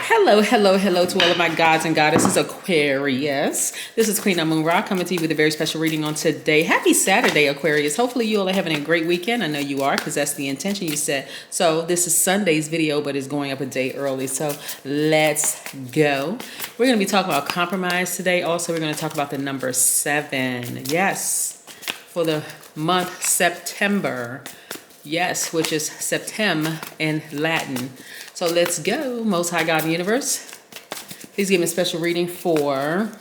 Hello to all of my gods and goddesses, Aquarius. This is Queen Amun Ra coming to you with a very special reading on today. Happy Saturday, Aquarius. Hopefully you all are having a great weekend. I know you are because that's the intention you set. So this is Sunday's video, but it's going up a day early. So let's go. We're going to be talking about compromise today. Also, we're going to talk about the number 7. Yes, for the month September. Yes, which is Septem in Latin. So let's go. Most High God of the Universe, please give me a special reading for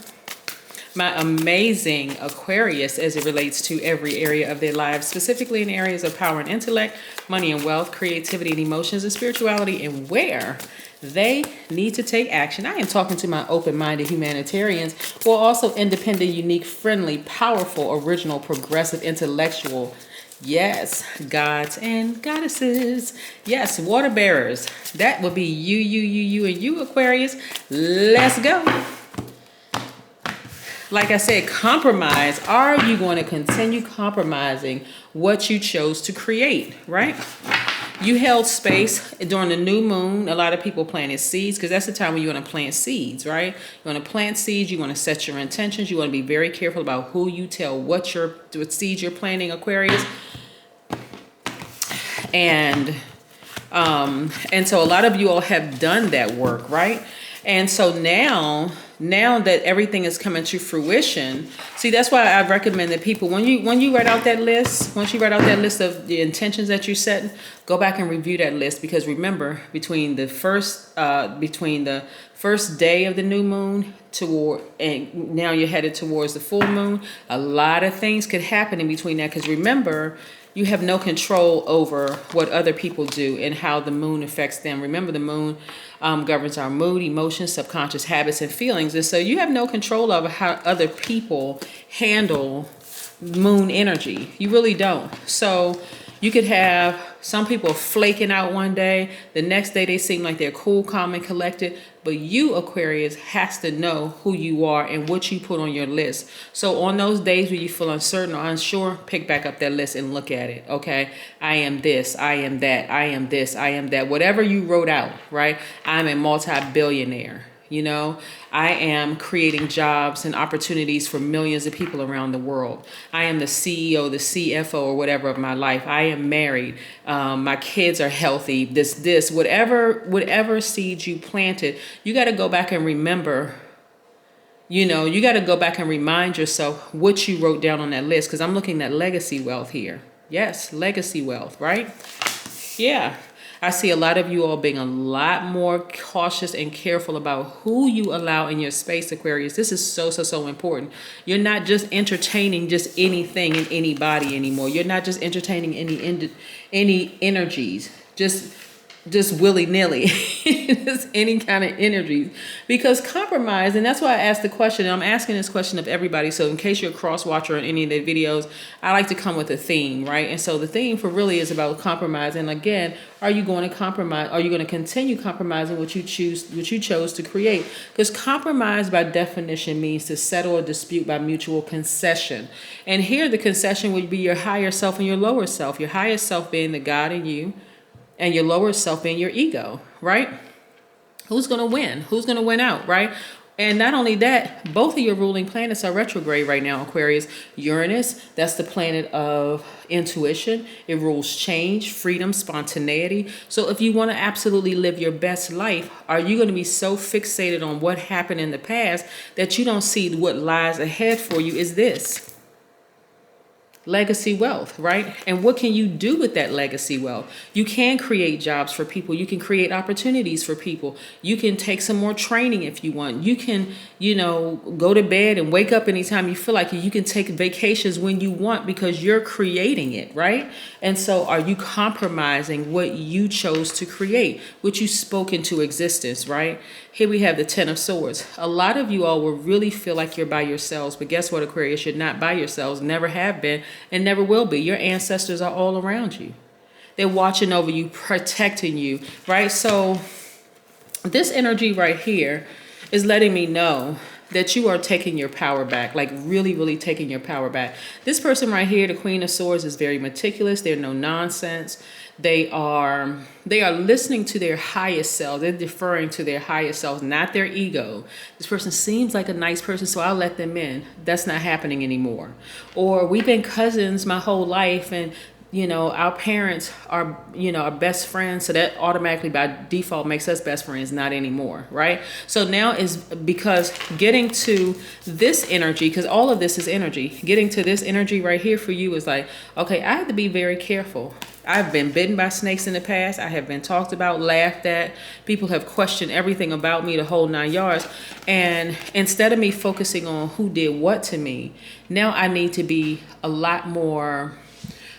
my amazing Aquarius as it relates to every area of their lives, specifically in areas of power and intellect, money and wealth, creativity and emotions, and spirituality, and where they need to take action. I am talking to my open-minded humanitarians who are also independent, unique, friendly, powerful, original, progressive, intellectual. Yes, gods and goddesses. Yes, water bearers. That would be you, and you, Aquarius. Let's go. Like I said, compromise. Are you going to continue compromising what you chose to create, right? You held space during the new moon. A lot of people planted seeds because that's the time when you want to plant seeds, right? You want to plant seeds. You want to set your intentions. You want to be very careful about who you tell what seeds you're planting, Aquarius. And so a lot of you all have done that work, right? And so now that everything is coming to fruition, see, that's why I recommend that people, when you write out that list, once you write out that list of the intentions that you're setting, go back and review that list, because remember, between the first day of the new moon and now you're headed towards the full moon, a lot of things could happen in between that, because remember, you have no control over what other people do and how the moon affects them. Remember, the moon governs our mood, emotions, subconscious habits, and feelings. And so you have no control over how other people handle moon energy. You really don't. So you could have some people flaking out one day. The next day they seem like they're cool, calm, and collected. But you, Aquarius, has to know who you are and what you put on your list. So on those days where you feel uncertain or unsure, pick back up that list and look at it, okay? I am this, I am that, I am this, I am that. Whatever you wrote out, right? I'm a multi-billionaire. You know, I am creating jobs and opportunities for millions of people around the world. I am the CEO, the CFO, or whatever of my life. I am married. My kids are healthy. Whatever seeds you planted, you got to go back and remember. You know, you got to go back and remind yourself what you wrote down on that list, because I'm looking at legacy wealth here. Yes, legacy wealth, right? Yeah. I see a lot of you all being a lot more cautious and careful about who you allow in your space, Aquarius. This is so important. You're not just entertaining just anything and anybody anymore. You're not just entertaining any energies, just willy-nilly, just any kind of energies. Because compromise, and that's why I asked the question, and I'm asking this question of everybody, so in case you're a cross-watcher on any of the videos, I like to come with a theme, right? And so the theme for really is about compromise. And again, are you going to compromise? Are you going to continue compromising what you chose to create? Because compromise by definition means to settle a dispute by mutual concession. And here the concession would be your higher self and your lower self. Your higher self being the God in you, and your lower self being your ego, right? Who's going to win? Who's going to win out, right? And not only that, both of your ruling planets are retrograde right now, Aquarius. Uranus, that's the planet of intuition. It rules change, freedom, spontaneity. So if you want to absolutely live your best life, are you going to be so fixated on what happened in the past that you don't see what lies ahead for you is this? Legacy wealth, right? And what can you do with that legacy wealth? You can create jobs for people. You can create opportunities for people. You can take some more training if you want. You can, go to bed and wake up anytime you feel like it. You can take vacations when you want because you're creating it, right? And so are you compromising what you chose to create, what you spoke into existence, right? Here we have the 10 of Swords. A lot of you all will really feel like you're by yourselves, but guess what, Aquarius? You're not by yourselves, never have been, and never will be. Your ancestors are all around you. They're watching over you, protecting you, right? So this energy right here is letting me know that you are taking your power back, like really taking your power back. This person right here, the Queen of Swords, is very meticulous. They're no nonsense. They are listening to their highest self. They're deferring to their highest self, not their ego. This person seems like a nice person, so I'll let them in. That's not happening anymore. Or we've been cousins my whole life, and our parents are, our best friends. So that automatically by default makes us best friends, not anymore, right? So now is because getting to this energy, because all of this is energy, getting to this energy right here for you is like, okay, I have to be very careful. I've been bitten by snakes in the past. I have been talked about, laughed at. People have questioned everything about me, the whole 9 yards. And instead of me focusing on who did what to me, now I need to be a lot more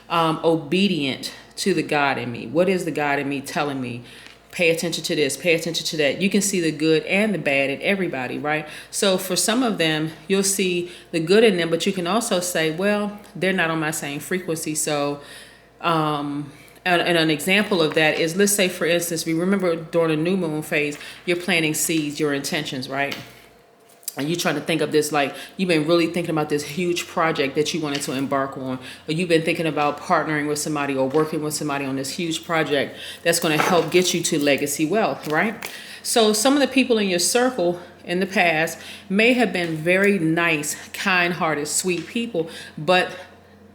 obedient to the God in me. What is the God in me telling me? Pay attention to this, pay attention to that. You can see the good and the bad in everybody, right? So for some of them, you'll see the good in them, but you can also say, well, they're not on my same frequency. So, and an example of that is, let's say, for instance, we remember during the new moon phase, you're planting seeds, your intentions, right? And you're trying to think of this, like you've been really thinking about this huge project that you wanted to embark on, or you've been thinking about partnering with somebody or working with somebody on this huge project that's going to help get you to legacy wealth, right? So some of the people in your circle in the past may have been very nice, kind-hearted, sweet people, but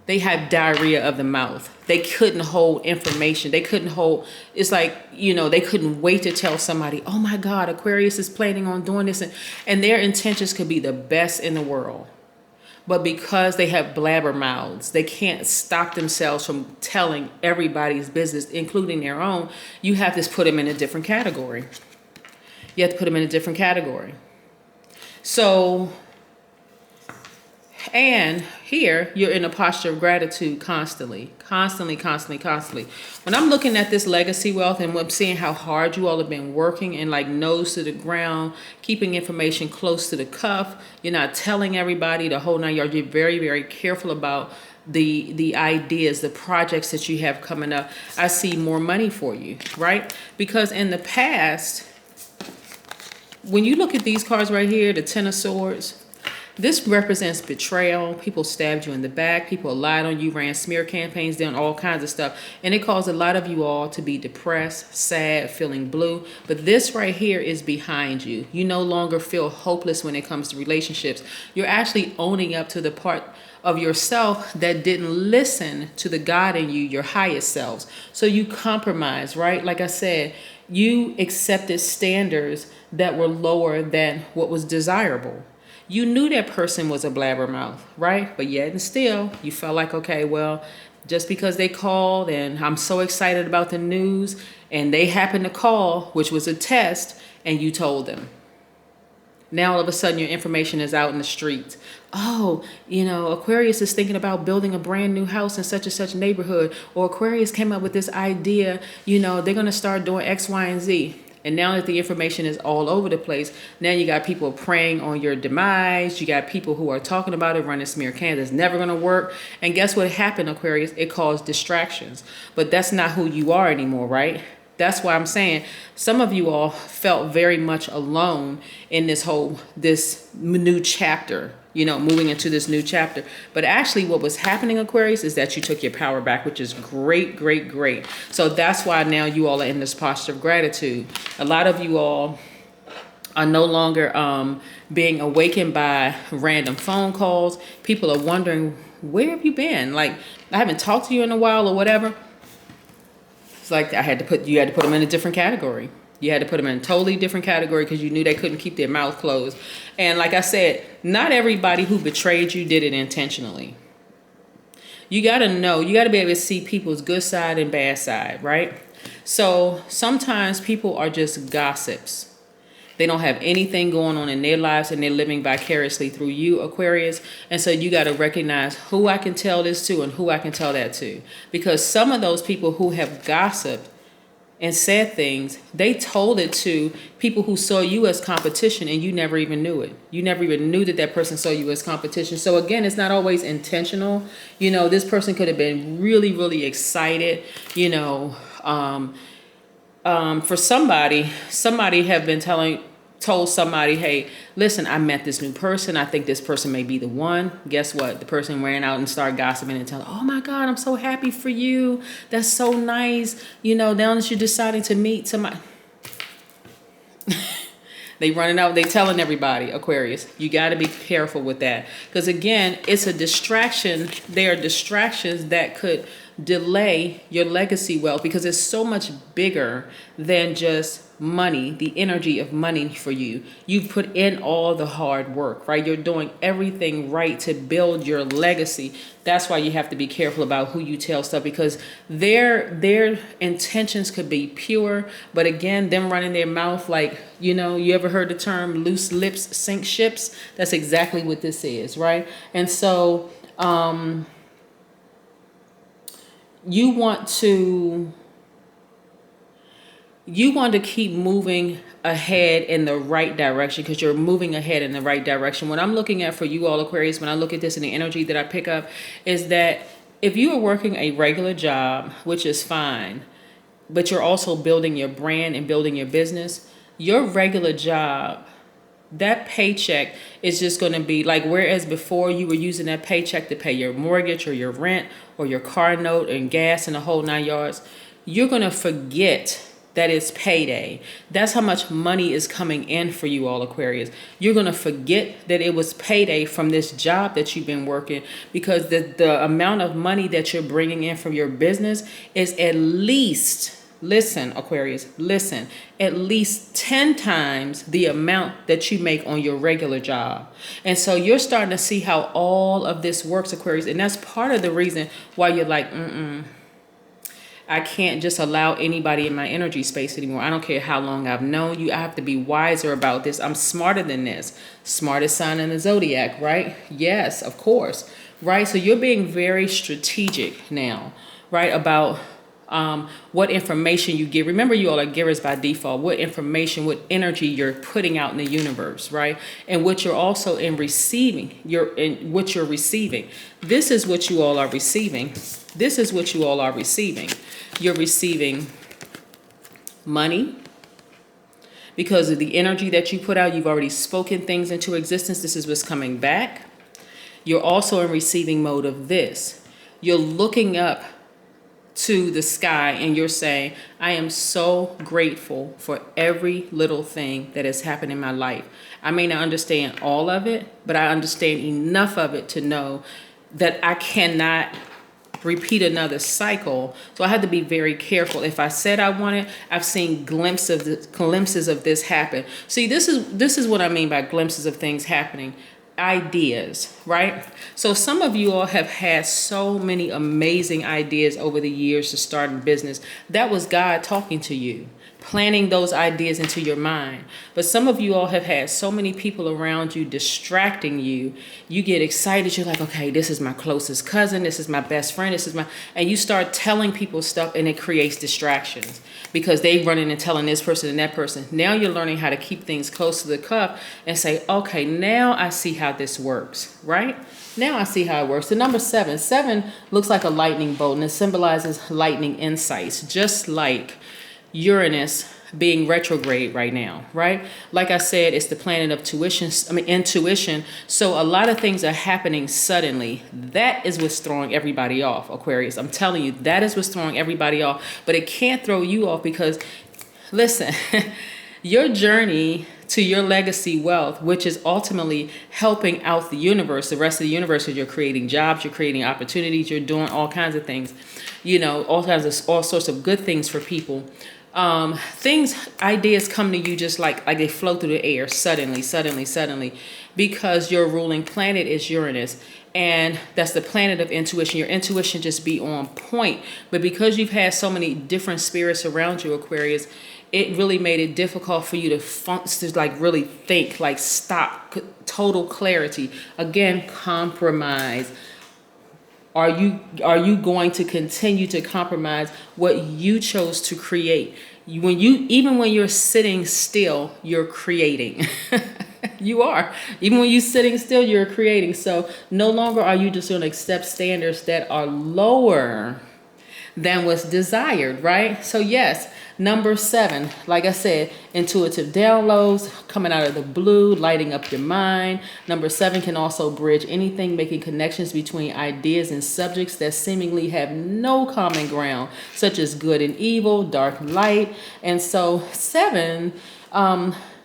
they had diarrhea of the mouth. They couldn't hold information. They couldn't hold, it's like, they couldn't wait to tell somebody, oh my God, Aquarius is planning on doing this. And their intentions could be the best in the world. But because they have blabber mouths, they can't stop themselves from telling everybody's business, including their own. You have to put them in a different category. You have to put them in a different category. So, and here you're in a posture of gratitude constantly. When I'm looking at this legacy wealth and I'm seeing how hard you all have been working and like nose to the ground, keeping information close to the cuff, you're not telling everybody the whole 9 yards. You're very, very careful about the ideas, the projects that you have coming up. I see more money for you, right? Because in the past, when you look at these cards right here, the Ten of Swords, this represents betrayal. People stabbed you in the back. People lied on you, ran smear campaigns, done all kinds of stuff. And it caused a lot of you all to be depressed, sad, feeling blue. But this right here is behind you. You no longer feel hopeless when it comes to relationships. You're actually owning up to the part of yourself that didn't listen to the God in you, your highest selves. So you compromise, right? Like I said, you accepted standards that were lower than what was desirable. You knew that person was a blabbermouth, right? But yet and still, you felt like, okay, well, just because they called and I'm so excited about the news and they happened to call, which was a test, and you told them. Now all of a sudden your information is out in the streets. Oh, Aquarius is thinking about building a brand new house in such and such neighborhood. Or Aquarius came up with this idea, they're going to start doing X, Y, and Z. And now that the information is all over the place, now you got people preying on your demise. You got people who are talking about it, running smear campaigns. It's never going to work. And guess what happened, Aquarius? It caused distractions. But that's not who you are anymore, right? That's why I'm saying some of you all felt very much alone in this new chapter, moving into this new chapter. But actually what was happening, Aquarius, is that you took your power back, which is great, great, great. So that's why now you all are in this posture of gratitude. A lot of you all are no longer being awakened by random phone calls. People are wondering, where have you been? Like, I haven't talked to you in a while or whatever. It's like you had to put them in a different category. You had to put them in a totally different category because you knew they couldn't keep their mouth closed. And like I said, not everybody who betrayed you did it intentionally. You got to know, you got to be able to see people's good side and bad side, right? So sometimes people are just gossips. They don't have anything going on in their lives and they're living vicariously through you, Aquarius. And so you got to recognize who I can tell this to and who I can tell that to. Because some of those people who have gossiped and said things, they told it to people who saw you as competition and you never even knew it. You never even knew that person saw you as competition. So again, it's not always intentional. This person could have been really, really excited, for somebody have been telling, told somebody, hey, listen, I met this new person. I think this person may be the one. Guess what? The person ran out and started gossiping and telling, oh my God, I'm so happy for you. That's so nice. You know, now that you're deciding to meet somebody. They running out, they telling everybody, Aquarius, you got to be careful with that. Because again, it's a distraction. There are distractions that could delay your legacy wealth because it's so much bigger than just money, the energy of money for you. You've put in all the hard work, right? You're doing everything right to build your legacy. That's why you have to be careful about who you tell stuff, because their intentions could be pure, but again, them running their mouth like, you know, you ever heard the term loose lips sink ships? That's exactly what this is, right? And so you want to keep moving ahead in the right direction, because you're moving ahead in the right direction. What I'm looking at for you all, Aquarius, when I look at this and the energy that I pick up, is that if you are working a regular job, which is fine, but you're also building your brand and building your business, your regular job, that paycheck is just going to be like, whereas before you were using that paycheck to pay your mortgage or your rent or your car note and gas and the whole 9 yards, you're going to forget that it's payday. That's how much money is coming in for you all, Aquarius. You're going to forget that it was payday from this job that you've been working, because the amount of money that you're bringing in from your business is at least, listen, Aquarius, listen, at least 10 times the amount that you make on your regular job. And so you're starting to see how all of this works, Aquarius. And that's part of the reason why you're like, I can't just allow anybody in my energy space anymore. I don't care how long I've known you. I have to be wiser about this. I'm smarter than this. Smartest sign in the Zodiac, right? Yes, of course. Right? So you're being very strategic now, right? About what information you give. Remember, you all are givers by default. What information, what energy you're putting out in the universe, right? And what you're also in receiving. What you're receiving. This is what you all are receiving. This is what you all are receiving. You're receiving money because of the energy that you put out. You've already spoken things into existence. This is what's coming back. You're also in receiving mode of this. You're looking up to the sky and you're saying, I am so grateful for every little thing that has happened in my life. I may not understand all of it, but I understand enough of it to know that I cannot repeat another cycle. So I had to be very careful. If I said I wanted, I've seen glimpses of this happen. See, this is what I mean by glimpses of things happening. Ideas, right? So some of you all have had so many amazing ideas over the years to start a business. That was God talking to you, planting those ideas into your mind. But some of you all have had so many people around you distracting you. You get excited. You're like, okay, this is my closest cousin. This is my best friend. And you start telling people stuff, and it creates distractions because they run in and telling this person and that person. Now you're learning how to keep things close to the cuff and say, okay, now I see how this works, right? Now I see how it works. The number 7. 7 looks like a lightning bolt, and it symbolizes lightning insights, just like Uranus being retrograde right now, right? Like I said, it's the planet of intuition. So a lot of things are happening suddenly. That is what's throwing everybody off, Aquarius. I'm telling you, that is what's throwing everybody off. But it can't throw you off because, listen, your journey to your legacy wealth, which is ultimately helping out the universe, the rest of the universe, is you're creating jobs, you're creating opportunities, you're doing all kinds of things, you know, all sorts of good things for people. Ideas come to you just like they flow through the air suddenly, because your ruling planet is Uranus. And that's the planet of intuition. Your intuition just be on point. But because you've had so many different spirits around you, Aquarius, it really made it difficult for you to like really think, like stop, total clarity. Again, compromise. Are you going to continue to compromise what you chose to create? Even when you're sitting still, you're creating. You are. Even when you're sitting still, you're creating. So no longer are you just going to accept standards that are lower than what's desired, right? So yes, number 7, like I said, intuitive downloads coming out of the blue, lighting up your mind. Number 7 can also bridge anything, making connections between ideas and subjects that seemingly have no common ground, such as good and evil, dark and light. And so 7,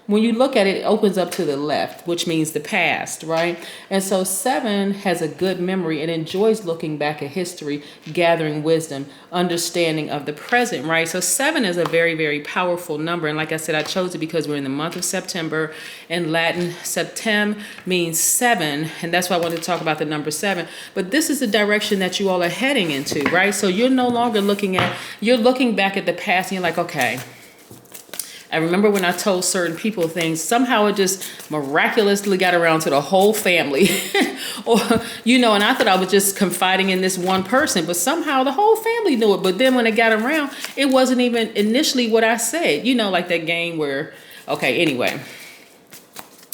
when you look at it, it opens up to the left, which means the past, right? And so 7 has a good memory and enjoys looking back at history, gathering wisdom, understanding of the present, right? So 7 is a very, very powerful number. And like I said, I chose it because we're in the month of September. In Latin, septem means 7. And that's why I wanted to talk about the number 7. But this is the direction that you all are heading into, right? So you're no longer you're looking back at the past and you're like, okay, I remember when I told certain people things, somehow it just miraculously got around to the whole family. Or, and I thought I was just confiding in this one person, but somehow the whole family knew it. But then when it got around, it wasn't even initially what I said, like that game where, okay, anyway.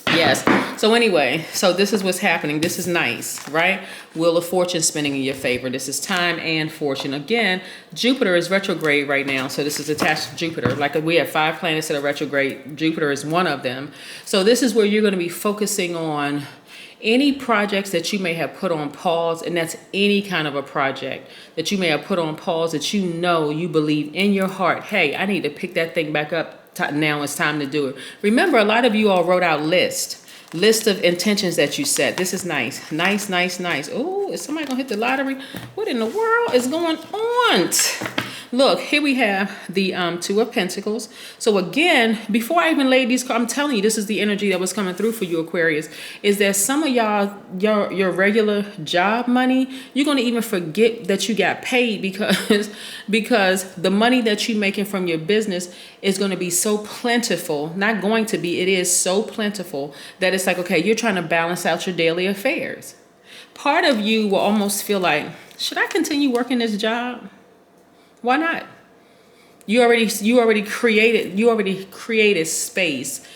Yes. So this is what's happening. This is nice, right? Wheel of Fortune spinning in your favor. This is time and fortune. Again, Jupiter is retrograde right now. So this is attached to Jupiter. Like we have 5 planets that are retrograde. Jupiter is one of them. So this is where you're going to be focusing on any projects that you may have put on pause, and that's any kind of a project that you may have put on pause that you believe in your heart, hey, I need to pick that thing back up. Now it's time to do it. Remember, a lot of you all wrote out list of intentions that you set. This is nice. Nice. Oh, is somebody gonna hit the lottery? What in the world is going on? Look, here we have the 2 of Pentacles. So again, before I even laid these cards, I'm telling you, this is the energy that was coming through for you, Aquarius, is that some of y'all, your regular job money, you're going to even forget that you got paid because the money that you're making from your business is going to be so plentiful, not going to be, it is so plentiful that it's like, okay, you're trying to balance out your daily affairs. Part of you will almost feel like, should I continue working this job? Why not? You already created space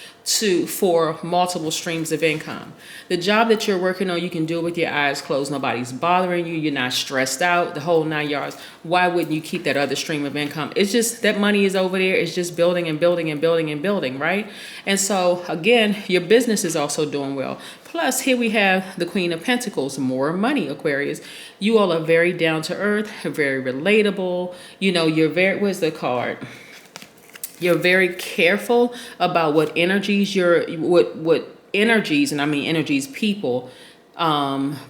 for multiple streams of income. The job that you're working on, you can do it with your eyes closed. Nobody's bothering you. You're not stressed out, the whole 9 yards. Why wouldn't you keep that other stream of income? It's just that money is over there. It's just building and building and building and building, right? And so again, your business is also doing well. Plus, here we have the Queen of Pentacles, more money, Aquarius. You all are very down to earth, very relatable. Where's the card? You're very careful about what energies and I mean energies, people,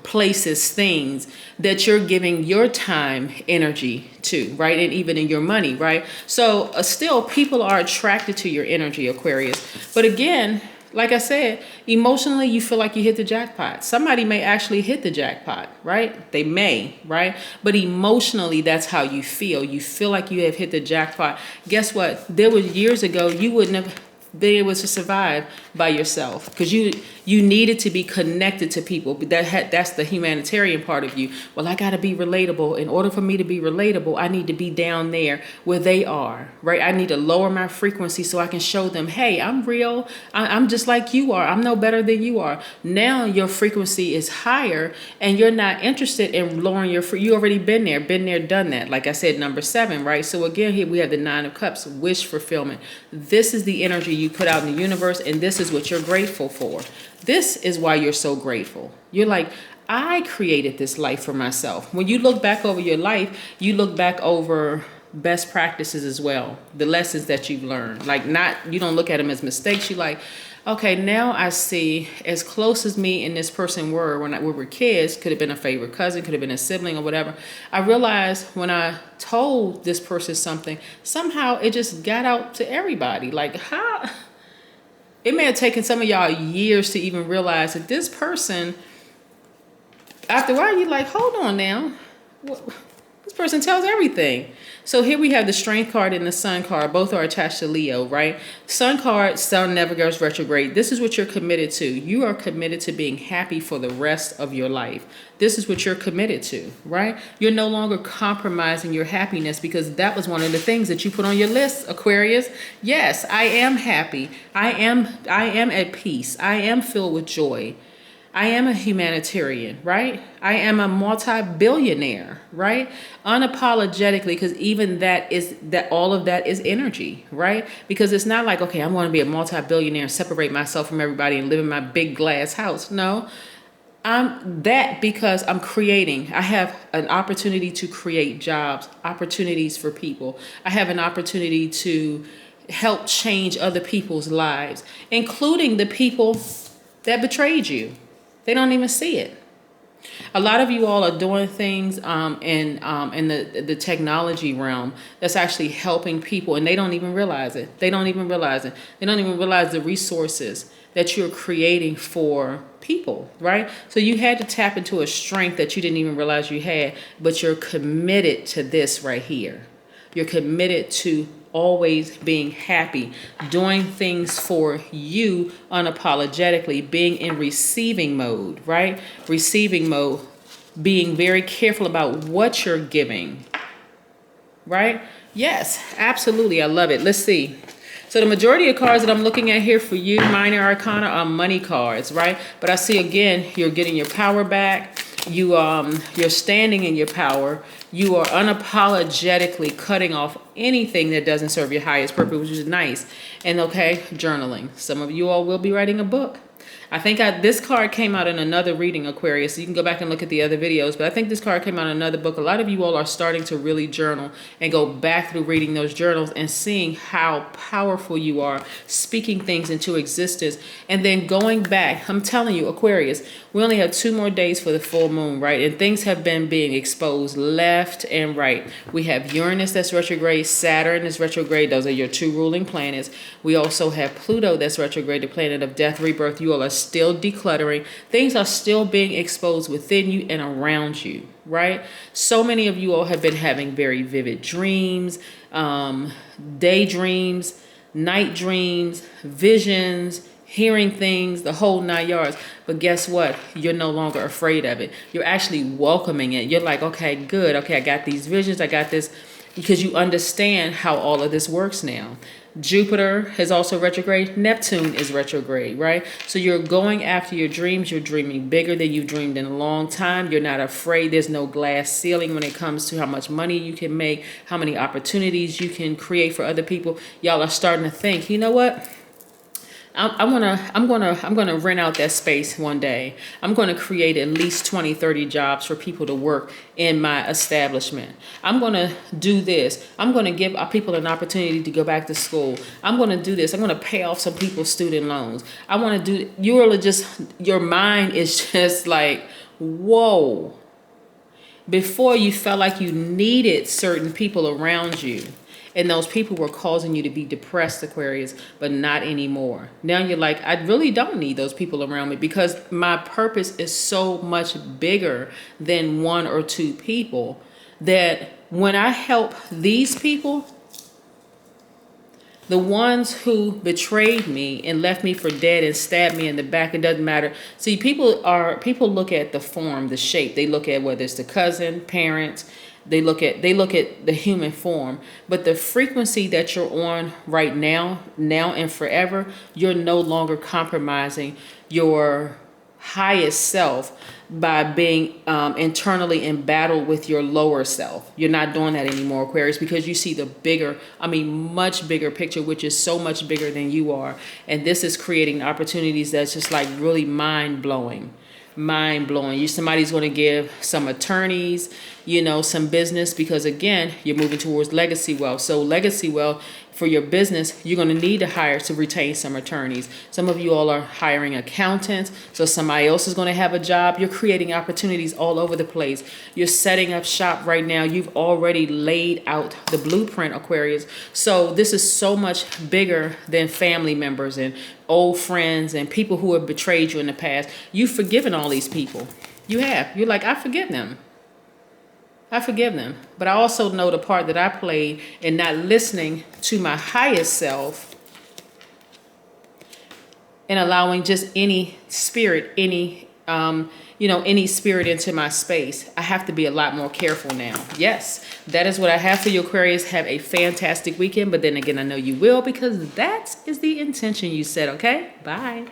places, things that you're giving your time, energy to, right? And even in your money, right? So still people are attracted to your energy, Aquarius. But again, like I said, emotionally, you feel like you hit the jackpot. Somebody may actually hit the jackpot, right? They may, right? But emotionally, that's how you feel. You feel like you have hit the jackpot. Guess what? There was years ago, you wouldn't have been able to survive by yourself because you needed to be connected to people. But that's the humanitarian part of you. Well, I got to be relatable. In order for me to be relatable, I need to be down there where they are, right? I need to lower my frequency so I can show them, hey, I'm real. I'm just like you are. I'm no better than you are. Now your frequency is higher and you're not interested in lowering you already been there, done that. Like I said, number 7, right? So again, here we have the 9 of Cups, wish fulfillment. This is the energy you put out in the universe, and this is what you're grateful for. This is why you're so grateful. You're like, I created this life for myself. When you look back over your life, you look back over best practices as well, the lessons that you've learned. You don't look at them as mistakes. You like, okay, now I see as close as me and this person were when we were kids, could have been a favorite cousin, could have been a sibling or whatever. I realized when I told this person something, somehow it just got out to everybody. Like, how? It may have taken some of y'all years to even realize that this person, after a while, you're like, hold on now. This person tells everything. So here we have the Strength card and the Sun card. Both are attached to Leo, right? Sun card, Sun never goes retrograde. This is what you're committed to. You are committed to being happy for the rest of your life. This is what you're committed to, right? You're no longer compromising your happiness because that was one of the things that you put on your list, Aquarius. Yes, I am happy. I am at peace. I am filled with joy. I am a humanitarian, right? I am a multi-billionaire, right? Unapologetically, because even all of that is energy, right? Because it's not like, okay, I want to be a multi-billionaire and separate myself from everybody and live in my big glass house. No, I'm that because I'm creating. I have an opportunity to create jobs, opportunities for people. I have an opportunity to help change other people's lives, including the people that betrayed you. They don't even see it. A lot of you all are doing things in the technology realm that's actually helping people, and they don't even realize it. They don't even realize it. They don't even realize the resources that you're creating for people, right? So you had to tap into a strength that you didn't even realize you had, but you're committed to this right here. You're committed to always being happy, doing things for you unapologetically, being in receiving mode, right? Receiving mode, being very careful about what you're giving, right? Yes, absolutely. I love it. Let's see. So the majority of cards that I'm looking at here for you, minor arcana, are money cards, right? But I see again, you're getting your power back. You're standing in your power. You are unapologetically cutting off anything that doesn't serve your highest purpose, which is nice. And okay, journaling. Some of you all will be writing a book. I think this card came out in another reading, Aquarius. So you can go back and look at the other videos. But I think this card came out in another book. A lot of you all are starting to really journal and go back through reading those journals and seeing how powerful you are, speaking things into existence, and then going back. I'm telling you, Aquarius, we only have 2 more days for the full moon, right? And things have been being exposed left and right. We have Uranus that's retrograde, Saturn is retrograde. Those are your 2 ruling planets. We also have Pluto that's retrograde, the planet of death, rebirth. You all are still decluttering. Things are still being exposed within you and around you, right? So many of you all have been having very vivid dreams, daydreams, night dreams, visions, hearing things, the whole 9 yards. But guess what? You're no longer afraid of it. You're actually welcoming it. You're like, okay, good. Okay, I got these visions. I got this, because you understand how all of this works now. Jupiter is also retrograde. Neptune is retrograde, right? So you're going after your dreams. You're dreaming bigger than you've dreamed in a long time. You're not afraid. There's no glass ceiling when it comes to how much money you can make, how many opportunities you can create for other people. Y'all are starting to think, you know what? I'm gonna rent out that space one day. I'm gonna create at least 20, 30 jobs for people to work in my establishment. I'm gonna do this. I'm gonna give people an opportunity to go back to school. I'm gonna do this. I'm gonna pay off some people's student loans. I wanna do, your mind is just like, whoa. Before you felt like you needed certain people around you. And those people were causing you to be depressed, Aquarius, but not anymore. Now you're like, I really don't need those people around me because my purpose is so much bigger than 1 or 2 people that when I help these people, the ones who betrayed me and left me for dead and stabbed me in the back, it doesn't matter. See, people look at the form, the shape. They look at whether it's the cousin, parents. They look at the human form, but the frequency that you're on right now and forever, you're no longer compromising your highest self by being internally in battle with your lower self. You're not doing that anymore, Aquarius, because you see the bigger, much bigger picture, which is so much bigger than you are. And this is creating opportunities that's just like really mind-blowing. Somebody's going to give some attorneys, some business, because again, you're moving towards legacy wealth. So legacy wealth for your business, you're going to need to hire to retain some attorneys. Some of you all are hiring accountants. So somebody else is going to have a job. You're creating opportunities all over the place. You're setting up shop right now. You've already laid out the blueprint, Aquarius. So this is so much bigger than family members and old friends and people who have betrayed you in the past. You've forgiven all these people. You have. You're like, I forgive them. But I also know the part that I played in not listening to my highest self and allowing just any spirit, any spirit into my space. I have to be a lot more careful now. Yes, that is what I have for you, Aquarius. Have a fantastic weekend. But then again, I know you will, because that is the intention you set. Okay, bye.